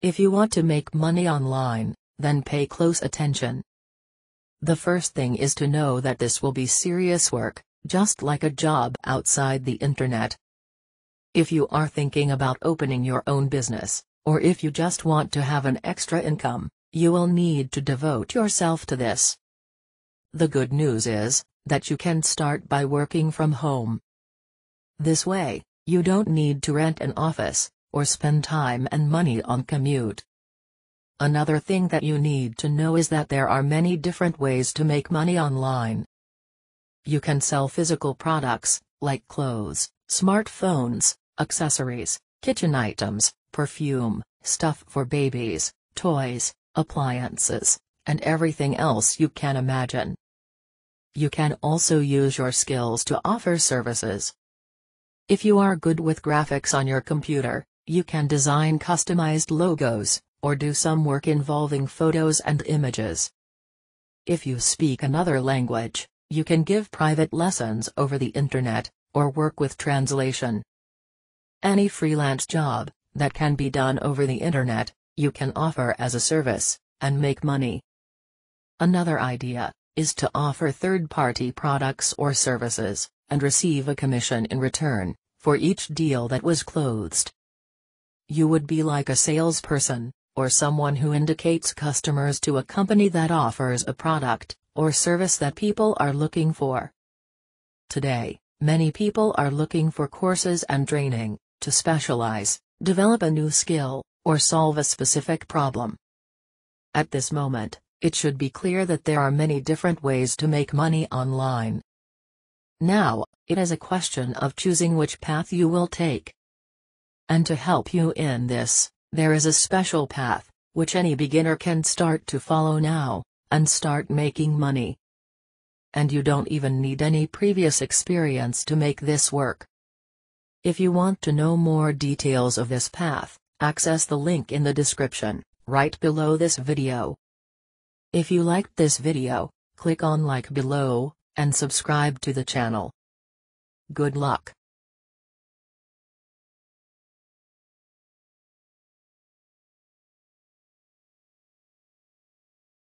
If you want to make money online, then pay close attention. The first thing is to know that this will be serious work, just like a job outside the internet. If you are thinking about opening your own business, or if you just want to have an extra income, you will need to devote yourself to this. The good news is that you can start by working from home. This way, you don't need to rent an office, or spend time and money on commute. Another thing that you need to know is that there are many different ways to make money online. You can sell physical products, like clothes, smartphones, accessories, kitchen items, perfume, stuff for babies, toys, appliances, and everything else you can imagine. You can also use your skills to offer services. If you are good with graphics on your computer, you can design customized logos, or do some work involving photos and images. If you speak another language, you can give private lessons over the internet, or work with translation. Any freelance job that can be done over the internet, you can offer as a service, and make money. Another idea is to offer third-party products or services, and receive a commission in return for each deal that was closed. You would be like a salesperson, or someone who indicates customers to a company that offers a product or service that people are looking for. Today, many people are looking for courses and training to specialize, develop a new skill, or solve a specific problem. At this moment, it should be clear that there are many different ways to make money online. Now, it is a question of choosing which path you will take. And to help you in this, there is a special path, which any beginner can start to follow now, and start making money. And you don't even need any previous experience to make this work. If you want to know more details of this path, access the link in the description, right below this video. If you liked this video, click on like below, and subscribe to the channel. Good luck.